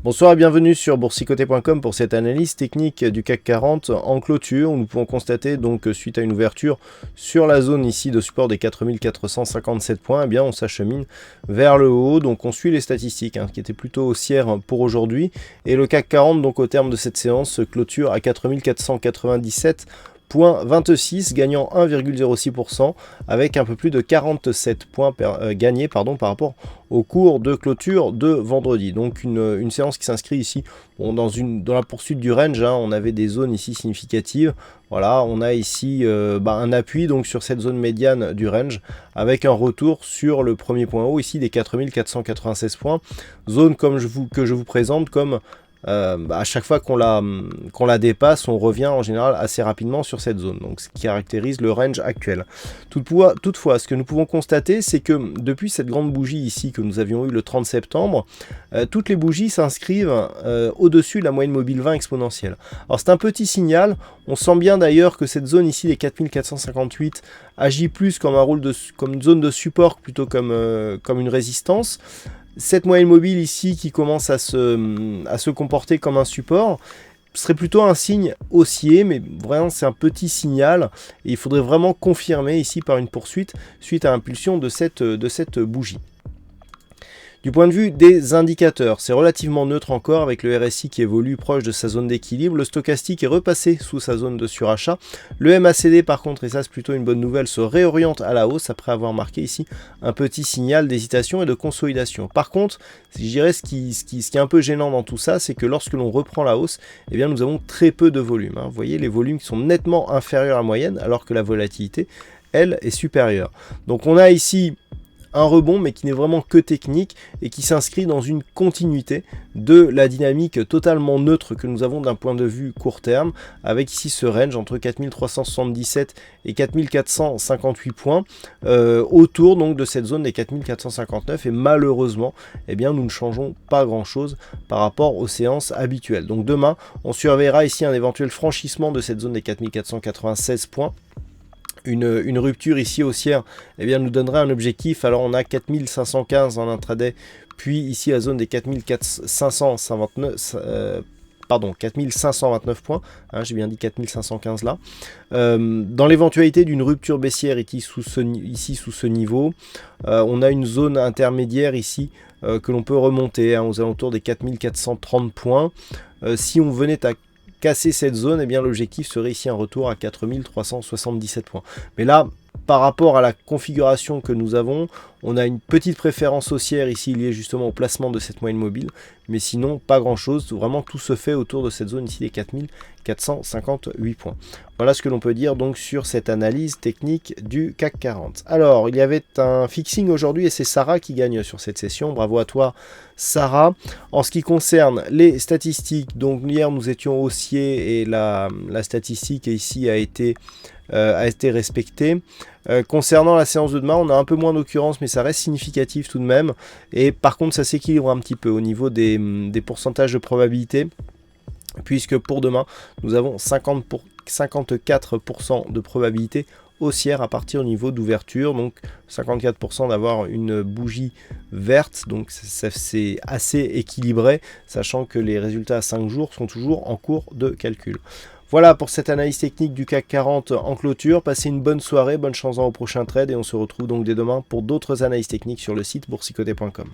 Bonsoir et bienvenue sur boursicoté.com pour cette analyse technique du CAC 40 en clôture où nous pouvons constater donc suite à une ouverture sur la zone ici de support des 4457 points, eh bien on s'achemine vers le haut. Donc on suit les statistiques qui étaient plutôt haussières pour aujourd'hui et le CAC 40 donc au terme de cette séance se clôture à 4497,26, gagnant 1,06% avec un peu plus de 47 points gagnés par rapport au cours de clôture de vendredi. Donc une séance qui s'inscrit ici dans la poursuite du range. On avait des zones ici significatives. Voilà, on a ici un appui donc sur cette zone médiane du range avec un retour sur le premier point haut ici des 4496 points. Zone que je vous présente comme à chaque fois qu'on la dépasse, on revient en général assez rapidement sur cette zone, donc ce qui caractérise le range actuel. Toutefois, ce que nous pouvons constater, c'est que depuis cette grande bougie ici que nous avions eu le 30 septembre, toutes les bougies s'inscrivent au-dessus de la moyenne mobile 20 exponentielle. Alors c'est un petit signal, on sent bien d'ailleurs que cette zone ici, les 4458, agit plus comme comme une zone de support plutôt comme une résistance. Cette moyenne mobile ici qui commence à se comporter comme un support serait plutôt un signe haussier, mais vraiment c'est un petit signal et il faudrait vraiment confirmer ici par une poursuite suite à l'impulsion de cette bougie. Du point de vue des indicateurs, c'est relativement neutre encore avec le RSI qui évolue proche de sa zone d'équilibre, le stochastique est repassé sous sa zone de surachat, le MACD par contre, et ça c'est plutôt une bonne nouvelle, se réoriente à la hausse après avoir marqué ici un petit signal d'hésitation et de consolidation. Par contre, je dirais ce qui est un peu gênant dans tout ça, c'est que lorsque l'on reprend la hausse, eh bien nous avons très peu de volume. Vous voyez les volumes qui sont nettement inférieurs à la moyenne alors que la volatilité, elle, est supérieure. Donc on a ici un rebond mais qui n'est vraiment que technique et qui s'inscrit dans une continuité de la dynamique totalement neutre que nous avons d'un point de vue court terme avec ici ce range entre 4377 et 4458 points autour donc de cette zone des 4459 et malheureusement eh bien nous ne changeons pas grand chose par rapport aux séances habituelles. Donc demain on surveillera ici un éventuel franchissement de cette zone des 4496 points. Une rupture ici haussière eh bien, nous donnerait un objectif. Alors on a 4515 en intraday, puis ici la zone des 4529 points, j'ai bien dit 4515 là. Dans l'éventualité d'une rupture baissière ici sous ce niveau, on a une zone intermédiaire ici que l'on peut remonter aux alentours des 4430 points. Si on venait à casser cette zone, eh bien l'objectif serait ici un retour à 4377 points. Mais là, par rapport à la configuration que nous avons, on a une petite préférence haussière ici liée justement au placement de cette moyenne mobile, mais sinon pas grand chose, vraiment tout se fait autour de cette zone ici des 4458 points. Voilà ce que l'on peut dire donc sur cette analyse technique du CAC 40. Alors il y avait un fixing aujourd'hui et c'est Sarah qui gagne sur cette session, bravo à toi Sarah. En ce qui concerne les statistiques, donc hier nous étions haussiers et la statistique ici a été respectée. Concernant la séance de demain, on a un peu moins d'occurrences, mais ça reste significatif tout de même. Et par contre, ça s'équilibre un petit peu au niveau des pourcentages de probabilité, puisque pour demain, nous avons 54% de probabilité haussière à partir du niveau d'ouverture, donc 54% d'avoir une bougie verte, donc c'est assez équilibré, sachant que les résultats à 5 jours sont toujours en cours de calcul. Voilà pour cette analyse technique du CAC 40 en clôture. Passez une bonne soirée, bonne chance au prochain trade et on se retrouve donc dès demain pour d'autres analyses techniques sur le site boursicoté.com.